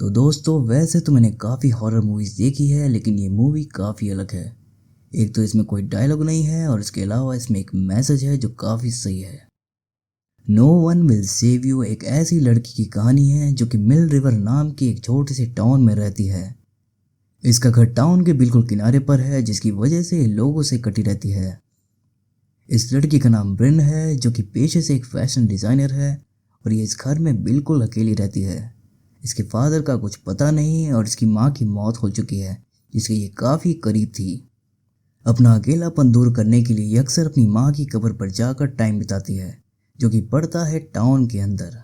तो दोस्तों वैसे तो मैंने काफ़ी हॉरर मूवीज़ देखी है, लेकिन ये मूवी काफ़ी अलग है। एक तो इसमें कोई डायलॉग नहीं है और इसके अलावा इसमें एक मैसेज है जो काफ़ी सही है। No one will save you एक ऐसी लड़की की कहानी है जो कि मिल रिवर नाम की एक छोटी सी टाउन में रहती है। इसका घर टाउन के बिल्कुल किनारे पर है, जिसकी वजह से ये लोगों से कटी रहती है। इस लड़की का नाम ब्रिन है, जो कि पेशे से एक फैशन डिज़ाइनर है और ये इस घर में बिल्कुल अकेली रहती है। इसके फादर का कुछ पता नहीं और इसकी माँ की मौत हो चुकी है, जिसके ये काफ़ी करीब थी। अपना अकेलापन दूर करने के लिए ये अक्सर अपनी माँ की कब्र पर जाकर टाइम बिताती है, जो कि पड़ता है टाउन के अंदर।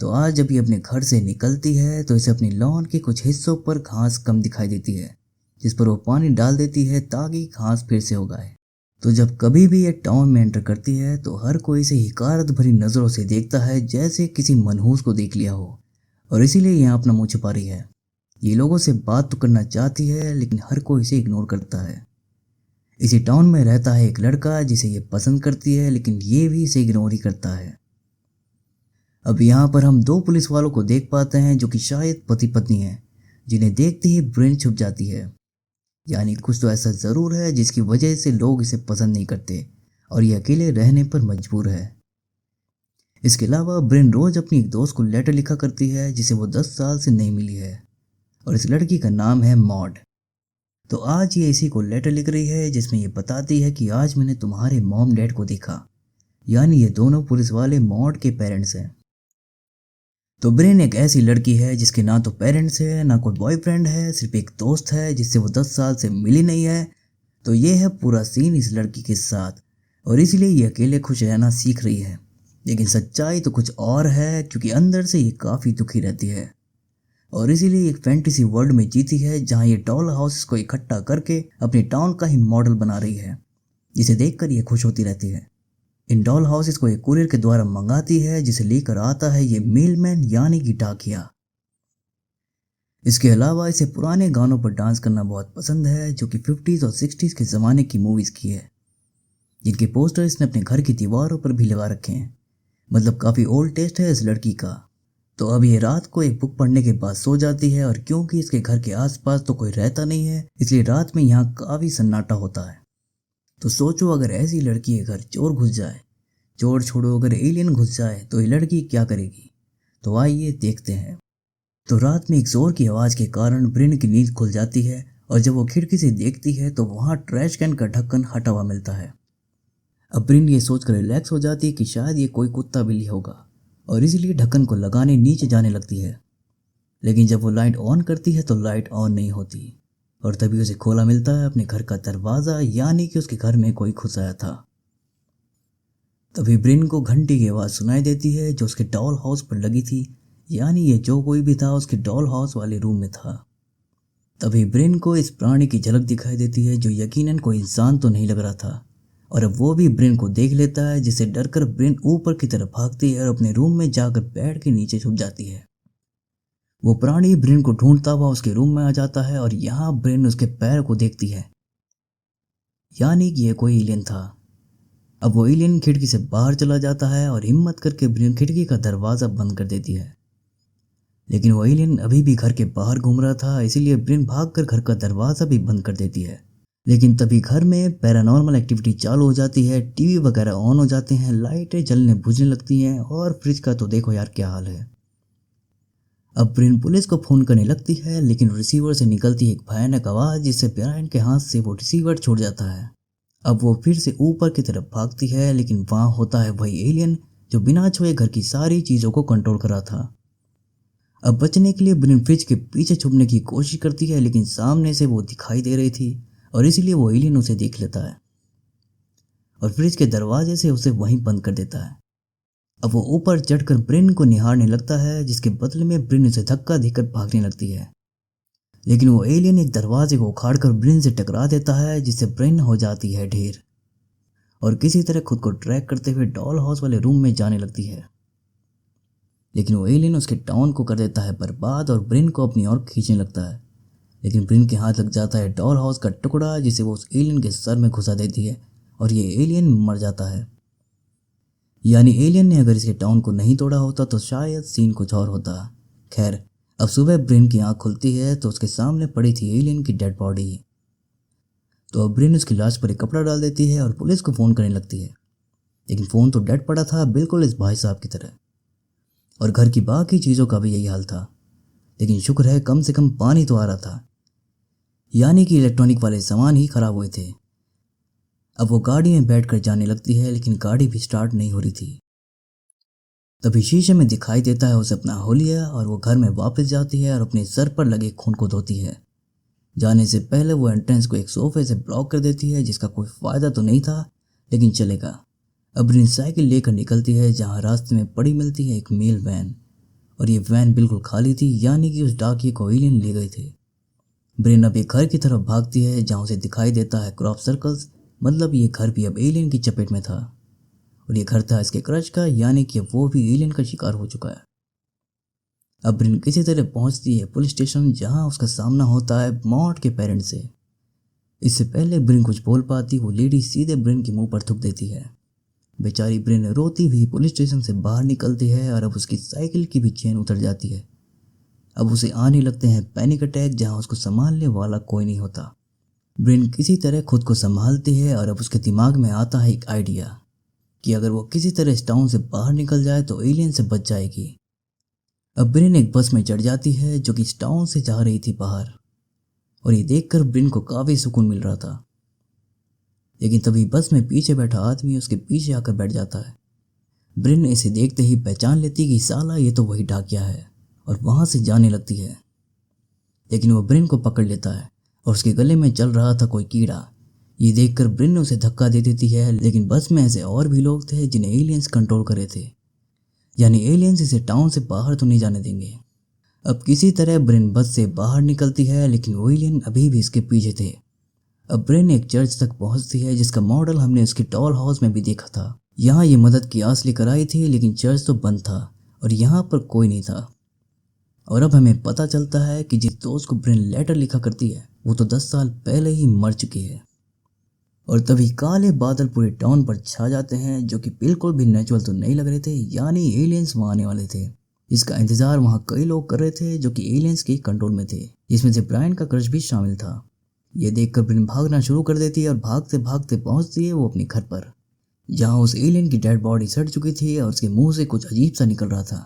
तो आज जब ये अपने घर से निकलती है तो इसे अपनी लॉन के कुछ हिस्सों पर घास कम दिखाई देती है, जिस पर वो पानी डाल देती है ताकि घास फिर से उगाए। तो जब कभी भी ये टाउन में एंटर करती है तो हर कोई इसे हिकारत भरी नज़रों से देखता है, जैसे किसी मनहूस को देख लिया हो, और इसीलिए यहाँ अपना मुंह छुपा रही है। ये लोगों से बात तो करना चाहती है, लेकिन हर कोई इसे इग्नोर करता है। इसी टाउन में रहता है एक लड़का जिसे ये पसंद करती है, लेकिन ये भी इसे इग्नोर ही करता है। अब यहाँ पर हम दो पुलिस वालों को देख पाते हैं, जो कि शायद पति पत्नी हैं, जिन्हें देखते ही ब्रेन छुप जाती है। यानी कुछ तो ऐसा ज़रूर है जिसकी वजह से लोग इसे पसंद नहीं करते और ये अकेले रहने पर मजबूर है। इसके अलावा ब्रेन रोज अपनी एक दोस्त को लेटर लिखा करती है, जिसे वो 10 साल से नहीं मिली है, और इस लड़की का नाम है मॉड। तो आज ये इसी को लेटर लिख रही है, जिसमें ये बताती है कि आज मैंने तुम्हारे मॉम डैड को देखा। यानी ये दोनों पुलिस वाले मॉड के पेरेंट्स हैं। तो ब्रेन एक ऐसी लड़की है जिसके ना तो पेरेंट्स है, ना कोई बॉयफ्रेंड है, सिर्फ एक दोस्त है जिससे वो 10 साल से मिली नहीं है। तो ये है पूरा सीन इस लड़की के साथ, और इसलिए ये अकेले खुश रहना सीख रही है। लेकिन सच्चाई तो कुछ और है, क्योंकि अंदर से ये काफ़ी दुखी रहती है और इसीलिए एक फैंटेसी वर्ल्ड में जीती है, जहाँ ये डॉल हाउस को इकट्ठा करके अपने टाउन का ही मॉडल बना रही है, जिसे देखकर ये खुश होती रहती है। इन डॉल हाउसेस को एक कुरियर के द्वारा मंगाती है, जिसे लेकर आता है ये मेलमैन यानी कि डाकिया। इसके अलावा इसे पुराने गानों पर डांस करना बहुत पसंद है, जो कि 50s और 60s के ज़माने की मूवीज़ की है, जिनके पोस्टर इसने अपने घर की दीवारों पर भी लगा रखे हैं। मतलब काफ़ी ओल्ड टेस्ट है इस लड़की का। तो अब ये रात को एक बुक पढ़ने के बाद सो जाती है, और क्योंकि इसके घर के आसपास तो कोई रहता नहीं है, इसलिए रात में यहाँ काफ़ी सन्नाटा होता है। तो सोचो, अगर ऐसी लड़की के घर चोर घुस जाए, चोर छोड़ो अगर एलियन घुस जाए, तो ये लड़की क्या करेगी? तो आइए देखते हैं। तो रात में एक जोर की आवाज़ के कारण ब्रिन की नींद खुल जाती है, और जब वो खिड़की से देखती है तो वहाँ ट्रैश कैन का ढक्कन हटा हुआ मिलता है। अब ब्रिन ये सोचकर रिलैक्स हो जाती है कि शायद ये कोई कुत्ता बिल्ली होगा, और इसीलिए ढक्कन को लगाने नीचे जाने लगती है। लेकिन जब वो लाइट ऑन करती है तो लाइट ऑन नहीं होती, और तभी उसे खोला मिलता है अपने घर का दरवाज़ा, यानी कि उसके घर में कोई घुस आया था। तभी ब्रिन को घंटी की आवाज़ सुनाई देती है, जो उसके डॉल हाउस पर लगी थी। यानी ये जो कोई भी था उसके डॉल हाउस वाले रूम में था। तभी ब्रिन को इस प्राणी की झलक दिखाई देती है, जो यकीनन कोई इंसान तो नहीं लग रहा था, और अब वो भी ब्रिन को देख लेता है, जिससे डरकर ब्रिन ऊपर की तरफ भागती है और अपने रूम में जाकर बेड के नीचे छुप जाती है। वो प्राणी ब्रिन को ढूंढता हुआ उसके रूम में आ जाता है, और यहाँ ब्रिन उसके पैर को देखती है, यानी कि यह कोई एलियन था। अब वो एलियन खिड़की से बाहर चला जाता है, और हिम्मत करके ब्रिन खिड़की का दरवाज़ा बंद कर देती है। लेकिन वो एलियन अभी भी घर के बाहर घूम रहा था, इसीलिए ब्रिन भागकर घर का दरवाज़ा भी बंद कर देती है। लेकिन तभी घर में पैरानॉर्मल एक्टिविटी चालू हो जाती है, टीवी वगैरह ऑन हो जाते हैं, लाइटें जलने बुझने लगती हैं, और फ्रिज का तो देखो यार क्या हाल है। अब ब्रिन पुलिस को फ़ोन करने लगती है, लेकिन रिसीवर से निकलती एक भयानक आवाज़, जिससे ब्रायन के हाथ से वो रिसीवर छूट जाता है। अब वो फिर से ऊपर की तरफ भागती है, लेकिन वहाँ होता है वही एलियन जो बिना छुए घर की सारी चीज़ों को कंट्रोल कर रहा था। अब बचने के लिए ब्रिन फ्रिज के पीछे छुपने की कोशिश करती है, लेकिन सामने से वो दिखाई दे रही थी, और इसीलिए वो एलियन उसे देख लेता है और फ्रिज के दरवाजे से उसे वहीं बंद कर देता है। अब वो ऊपर चढ़कर ब्रिन को निहारने लगता है, जिसके बदले में ब्रिन उसे धक्का देकर भागने लगती है। लेकिन वो एलियन एक दरवाजे को उखाड़कर ब्रिन से टकरा देता है, जिससे ब्रिन हो जाती है ढेर, और किसी तरह खुद को ट्रैक करते हुए डॉल हाउस वाले रूम में जाने लगती है। लेकिन वो एलियन उसके टाउन को कर देता है बर्बाद, और ब्रिन को अपनी ओर खींचने लगता है। लेकिन ब्रिन के हाथ लग जाता है डॉल हाउस का टुकड़ा, जिसे वो उस एलियन के सर में घुसा देती है, और ये एलियन मर जाता है। यानी एलियन ने अगर इसके टाउन को नहीं तोड़ा होता तो शायद सीन कुछ और होता। खैर, अब सुबह ब्रेन की आंख खुलती है तो उसके सामने पड़ी थी एलियन की डेड बॉडी। तो अब ब्रेन उसकी लाश पर एक कपड़ा डाल देती है और पुलिस को फ़ोन करने लगती है, लेकिन फ़ोन तो डेड पड़ा था, बिल्कुल इस भाई साहब की तरह। और घर की बाकी चीज़ों का भी यही हाल था, लेकिन शुक्र है कम से कम पानी तो आ रहा था, यानी कि इलेक्ट्रॉनिक वाले सामान ही ख़राब हुए थे। अब वो गाड़ी में बैठकर जाने लगती है, लेकिन गाड़ी भी स्टार्ट नहीं हो रही थी। तभी शीशे में दिखाई देता है उसे अपना होलिया, और वो घर में वापस जाती है और अपने सर पर लगे खून को धोती है। जाने से पहले वो एंट्रेंस को एक सोफे से ब्लॉक कर देती है, जिसका कोई फ़ायदा तो नहीं था, लेकिन चलेगा। अब ब्रेन साइकिल लेकर निकलती है, जहाँ रास्ते में पड़ी मिलती है एक मेल वैन, और ये वैन बिल्कुल खाली थी, यानी कि उस डाकिये को एलियन ले गए थे। ब्रेन अब एक घर की तरफ भागती है, जहाँ उसे दिखाई देता है क्रॉप सर्कल्स, मतलब ये घर भी अब एलियन की चपेट में था, और ये घर था इसके क्रश का, यानी कि वो भी एलियन का शिकार हो चुका है। अब ब्रेन किसी तरह पहुंचती है पुलिस स्टेशन, जहां उसका सामना होता है मॉड के पेरेंट्स से। इससे पहले ब्रेन कुछ बोल पाती, वो लेडी सीधे ब्रेन के मुंह पर थूक देती है। बेचारी ब्रेन रोती हुई पुलिस स्टेशन से बाहर निकलती है, और अब उसकी साइकिल की भी चेन उतर जाती है। अब उसे आने लगते हैं पैनिक अटैक, जहां उसको संभालने वाला कोई नहीं होता। ब्रेन किसी तरह खुद को संभालती है, और अब उसके दिमाग में आता है एक आइडिया कि अगर वो किसी तरह इस टाउन से बाहर निकल जाए तो एलियन से बच जाएगी। अब ब्रेन एक बस में चढ़ जाती है जो कि इस टाउन से जा रही थी बाहर, और ये देखकर ब्रेन को काफ़ी सुकून मिल रहा था। लेकिन तभी बस में पीछे बैठा आदमी उसके पीछे आकर बैठ जाता है। ब्रेन इसे देखते ही पहचान लेती कि साला ये तो वही डाकिया है, और वहाँ से जाने लगती है। लेकिन वो ब्रेन को पकड़ लेता है, और उसके गले में चल रहा था कोई कीड़ा। ये देखकर ब्रेन उसे धक्का दे देती है, लेकिन बस में ऐसे और भी लोग थे जिन्हें एलियंस कंट्रोल कर रहे थे, यानी एलियंस इसे टाउन से बाहर तो नहीं जाने देंगे। अब किसी तरह ब्रेन बस से बाहर निकलती है, लेकिन वो एलियन अभी भी इसके पीछे थे। अब ब्रेन एक चर्च तक पहुंचती है, जिसका मॉडल हमने उसके टॉल हाउस में भी देखा था। यहाँ ये मदद की आस लेकर आई थी, लेकिन चर्च तो बंद था और यहाँ पर कोई नहीं था। और अब हमें पता चलता है कि जिस दोस्त को ब्रेन लेटर लिखा करती है वो तो 10 साल पहले ही मर चुकी है। और तभी काले बादल पूरे टाउन पर छा जाते हैं, जो कि बिल्कुल भी नेचुरल तो नहीं लग रहे थे, यानी एलियंस वहाँ आने वाले थे। इसका इंतजार वहाँ कई लोग कर रहे थे जो कि एलियंस के कंट्रोल में थे, जिसमें से ब्रायन का क्रश भी शामिल था। ये देखकर ब्रेन भागना शुरू कर देती है, और भागते भागते पहुंचती है वो अपने घर पर, जहाँ उस एलियन की डेड बॉडी सड़ चुकी थी और उसके मुंह से कुछ अजीब सा निकल रहा था।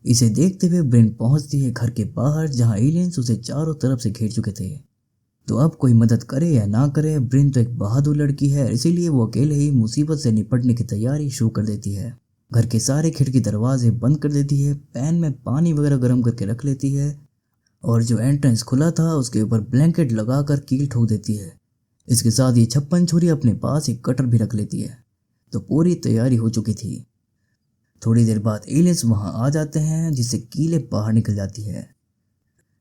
इसे देखते हुए ब्रेन पहुंचती है घर के बाहर, जहाँ एलियंस उसे चारों तरफ से घेर चुके थे। तो अब कोई मदद करे या ना करे, ब्रेन तो एक बहादुर लड़की है, इसीलिए वो अकेले ही मुसीबत से निपटने की तैयारी शुरू कर देती है। घर के सारे खिड़की दरवाजे बंद कर देती है, पैन में पानी वगैरह गर्म करके रख लेती है, और जो एंट्रेंस खुला था उसके ऊपर ब्लैंकेट लगाकर कील ठोक देती है। इसके साथ ही 56 छुरी अपने पास एक कटर भी रख लेती है। तो पूरी तैयारी हो चुकी थी। थोड़ी देर बाद एलियंस वहां आ जाते हैं, जिससे कीलें बाहर निकल जाती है।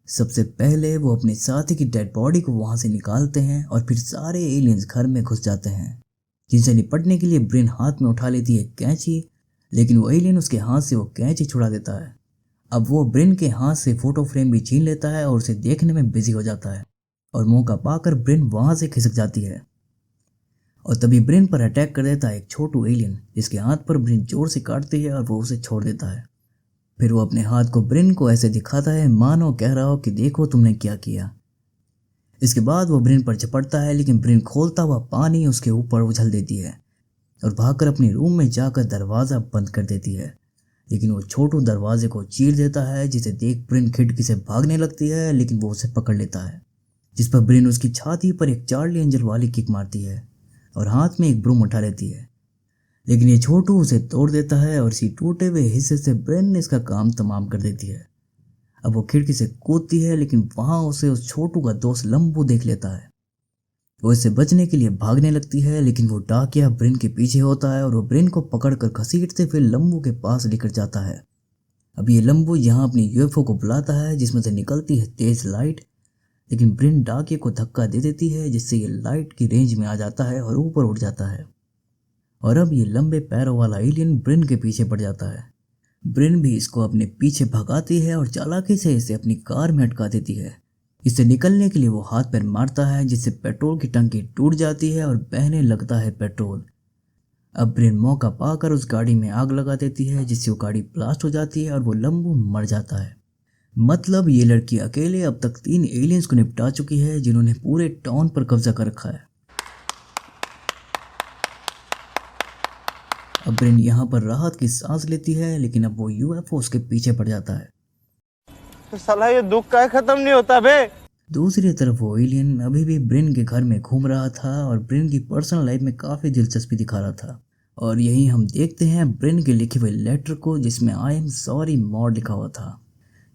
सबसे पहले वो अपने साथी की डेड बॉडी को वहां से निकालते हैं, और फिर सारे एलियंस घर में घुस जाते हैं, जिनसे निपटने के लिए ब्रेन हाथ में उठा लेती है कैंची, लेकिन वो एलियन उसके हाथ से वो कैंची छुड़ा देता है। अब वो ब्रेन के हाथ से फोटो फ्रेम भी छीन लेता है और उसे देखने में बिजी हो जाता है, और मौका पाकर ब्रेन वहां से खिसक जाती है। और तभी ब्रेन पर अटैक कर देता है एक छोटू एलियन, जिसके हाथ पर ब्रेन जोर से काटती है और वो उसे छोड़ देता है। फिर वो अपने हाथ को ब्रेन को ऐसे दिखाता है मानो कह रहा हो कि देखो तुमने क्या किया। इसके बाद वो ब्रेन पर झपटता है, लेकिन ब्रेन खोलता हुआ पानी उसके ऊपर उछल देती है और भागकर अपने रूम में जाकर दरवाज़ा बंद कर देती है। लेकिन वो छोटू दरवाजे को चीर देता है, जिसे देख ब्रेन खिड़की से भागने लगती है, लेकिन वो उसे पकड़ लेता है, जिस पर ब्रेन उसकी छाती पर एक चार्ली एंजल वाली किक मारती है और हाथ में एक ब्रूम उठा लेती है। लेकिन ये छोटू उसे तोड़ देता है, और इसी टूटे हुए हिस्से से ब्रेन इसका काम तमाम कर देती है। अब वो खिड़की से कूदती है, लेकिन वहां उसे उस छोटू का दोस्त लंबू देख लेता है। वो इससे बचने के लिए भागने लगती है, लेकिन वो डाकिया ब्रेन के पीछे होता है और वो ब्रेन को पकड़कर घसीटते फिर लंबू के पास लेकर जाता है। अब ये लंबू यहाँ अपनी यूएफओ को बुलाता है, जिसमें से निकलती है तेज लाइट, लेकिन ब्रेन डाकिया को धक्का दे देती है, जिससे ये लाइट की रेंज में आ जाता है और ऊपर उड़ जाता है। और अब ये लंबे पैरों वाला एलियन ब्रेन के पीछे पड़ जाता है। ब्रेन भी इसको अपने पीछे भगाती है और चालाकी से इसे अपनी कार में अटका देती है। इससे निकलने के लिए वो हाथ पैर मारता है, जिससे पेट्रोल की टंकी टूट जाती है और बहने लगता है पेट्रोल। अब ब्रेन मौका पाकर उस गाड़ी में आग लगा देती है, जिससे वो गाड़ी ब्लास्ट हो जाती है और वो लंबू मर जाता है। मतलब ये लड़की अकेले अब तक 3 एलियंस को निपटा चुकी है जिन्होंने पूरे टाउन पर कब्जा कर रखा है। अब ब्रिन यहाँ पर राहत की सांस लेती है, लेकिन अब वो यूएफओ उसके पीछे पड़ जाता है। तो साला ये दुख का खत्म नहीं होता बे। दूसरी तरफ वो एलियन अभी भी ब्रिन के घर में घूम रहा था और ब्रिन की पर्सनल लाइफ में काफ़ी दिलचस्पी दिखा रहा था। और यही हम देखते हैं ब्रिन के लिखे हुए लेटर को जिसमें आई एम सॉरी मॉड लिखा हुआ था,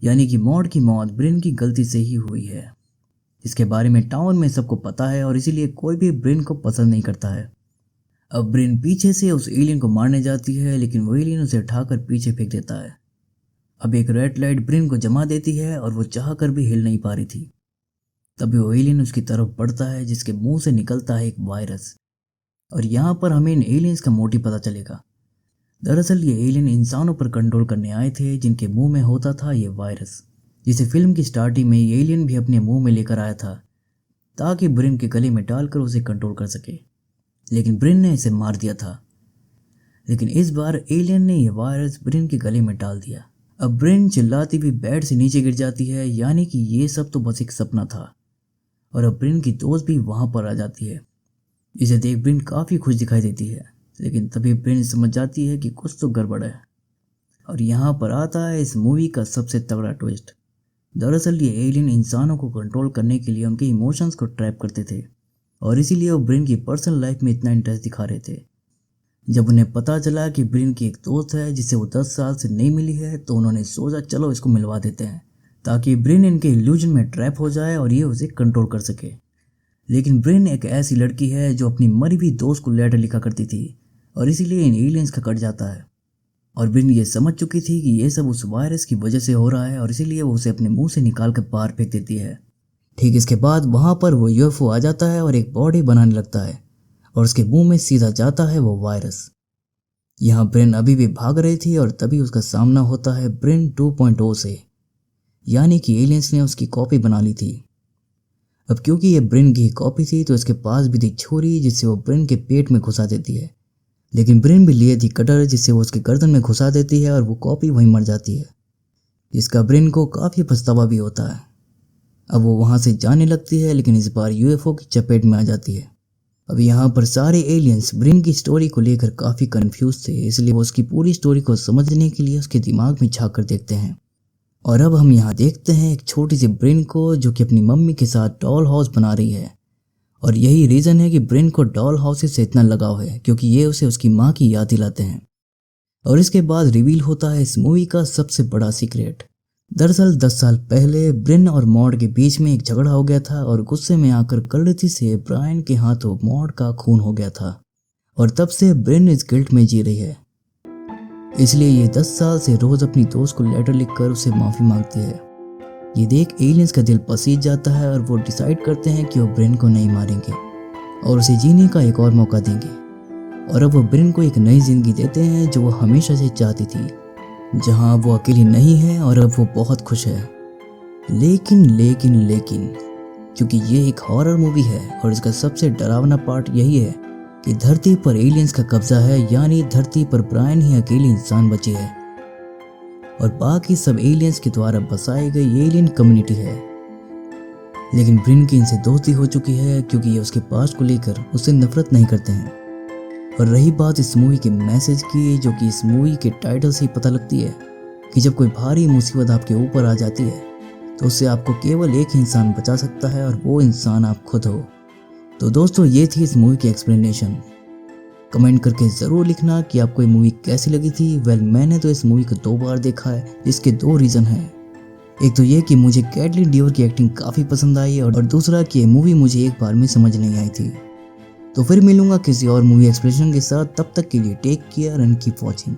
यानी कि मॉड की मौत ब्रिन की गलती से ही हुई है। इसके बारे में टाउन में सबको पता है और इसीलिए कोई भी ब्रिन को पसंद नहीं करता है। अब ब्रिन पीछे से उस एलियन को मारने जाती है, लेकिन वो एलियन उसे उठाकर पीछे फेंक देता है। अब एक रेड लाइट ब्रिन को जमा देती है और वो चाह कर भी हिल नहीं पा रही थी। तभी वो एलियन उसकी तरफ बढ़ता है जिसके मुंह से निकलता है एक वायरस। और यहाँ पर हमें इन एलियंस का मोटिव पता चलेगा। दरअसल ये एलियन इंसानों पर कंट्रोल करने आए थे जिनके मुंह में होता था ये वायरस, जिसे फिल्म की स्टार्टिंग में ये एलियन भी अपने मुंह में लेकर आया था ताकि ब्रिन के गले में डालकर उसे कंट्रोल कर सके। लेकिन ब्रिन ने इसे मार दिया था। लेकिन इस बार एलियन ने यह वायरस ब्रिन के गले में डाल दिया। अब ब्रिन चिल्लाती हुई बेड से नीचे गिर जाती है, यानी कि ये सब तो बस एक सपना था। और अब ब्रिन की दोस्त भी वहां पर आ जाती है। इसे देख ब्रिन काफ़ी खुश दिखाई देती है, लेकिन तभी ब्रिन समझ जाती है कि कुछ तो गड़बड़ है। और यहाँ पर आता है इस मूवी का सबसे तगड़ा ट्विस्ट। दरअसल ये एलियन इंसानों को कंट्रोल करने के लिए उनके इमोशंस को ट्रैप करते थे और इसीलिए वो ब्रिन की पर्सनल लाइफ में इतना इंटरेस्ट दिखा रहे थे। जब उन्हें पता चला कि ब्रिन की एक दोस्त है जिसे वो 10 साल से नहीं मिली है, तो उन्होंने सोचा चलो इसको मिलवा देते हैं ताकि ब्रिन इनके इल्यूजन में ट्रैप हो जाए और ये उसे कंट्रोल कर सके। लेकिन ब्रिन एक ऐसी लड़की है जो अपनी मरी हुई दोस्त को लेटर लिखा करती थी और इसीलिए इन एलियंस का कट जाता है। और ब्रिन ये समझ चुकी थी कि ये सब उस वायरस की वजह से हो रहा है और इसीलिए वो उसे अपने मुंह से निकाल कर बाहर फेंक देती है। ठीक इसके बाद वहाँ पर वो यूएफओ आ जाता है और एक बॉडी बनाने लगता है और उसके मुंह में सीधा जाता है वो वायरस। यहाँ ब्रिन अभी भी भाग रही थी और तभी उसका सामना होता है ब्रिन 2.0 से, यानी कि एलियंस ने उसकी कॉपी बना ली थी। अब क्योंकि ये ब्रिन की कॉपी थी तो इसके पास भी थी छुरी जिससे वो ब्रिन के पेट में घुसा देती है। लेकिन ब्रिन भी लिए थी कटर जिससे वो उसके गर्दन में घुसा देती है और वो कॉपी वहीं मर जाती है, जिसका ब्रिन को काफ़ी पछतावा भी होता है। अब वो वहाँ से जाने लगती है, लेकिन इस बार यूएफओ की चपेट में आ जाती है। अब यहाँ पर सारे एलियंस ब्रिन की स्टोरी को लेकर काफ़ी कंफ्यूज थे, इसलिए वो उसकी पूरी स्टोरी को समझने के लिए उसके दिमाग में झाँक कर देखते हैं। और अब हम यहाँ देखते हैं एक छोटी सी ब्रिन को जो कि अपनी मम्मी के साथ डॉल हाउस बना रही है। और यही रीज़न है कि ब्रिन को डॉल हाउस से इतना लगाव है, क्योंकि ये उसे उसकी माँ की याद दिलाते हैं। और इसके बाद रिवील होता है इस मूवी का सबसे बड़ा सीक्रेट। दरअसल 10 साल पहले ब्रिन और मॉड के बीच में एक झगड़ा हो गया था और गुस्से में आकर गलती से ब्रायन के हाथों मॉड का खून हो गया था। और तब से ब्रिन इस गिल्ट में जी रही है, इसलिए ये 10 साल से रोज अपनी दोस्त को लेटर लिखकर उसे माफ़ी मांगती है। ये देख एलियंस का दिल पसीज जाता है और वो डिसाइड करते हैं कि वो ब्रिन को नहीं मारेंगे और उसे जीने का एक और मौका देंगे। और अब वो ब्रिन को एक नई जिंदगी देते हैं जो वो हमेशा से चाहती थी, जहाँ वो अकेली नहीं है और अब वो बहुत खुश है। लेकिन क्योंकि ये एक हॉरर मूवी है और इसका सबसे डरावना पार्ट यही है कि धरती पर एलियंस का कब्जा है, यानी धरती पर ब्रायन ही अकेली इंसान बची है और बाकी सब एलियंस के द्वारा बसाई गई एलियन कम्युनिटी है। लेकिन ब्रिन की इनसे दोस्ती हो चुकी है क्योंकि ये उसके पास्ट को लेकर उससे नफरत नहीं करते हैं। और रही बात इस मूवी के मैसेज की, जो कि इस मूवी के टाइटल से ही पता लगती है कि जब कोई भारी मुसीबत आपके ऊपर आ जाती है तो उससे आपको केवल एक ही इंसान बचा सकता है और वो इंसान आप खुद हो। तो दोस्तों ये थी इस मूवी की एक्सप्लेनेशन। कमेंट करके ज़रूर लिखना कि आपको ये मूवी कैसी लगी थी। मैंने तो इस मूवी को 2 बार देखा है, जिसके 2 रीज़न हैं। एक तो ये कि मुझे कैटलिन डीवर की एक्टिंग काफ़ी पसंद आई और दूसरा कि ये मूवी मुझे एक बार में समझ नहीं आई थी। तो फिर मिलूंगा किसी और मूवी एक्सप्लेनेशन के साथ, तब तक के लिए take care and keep watching.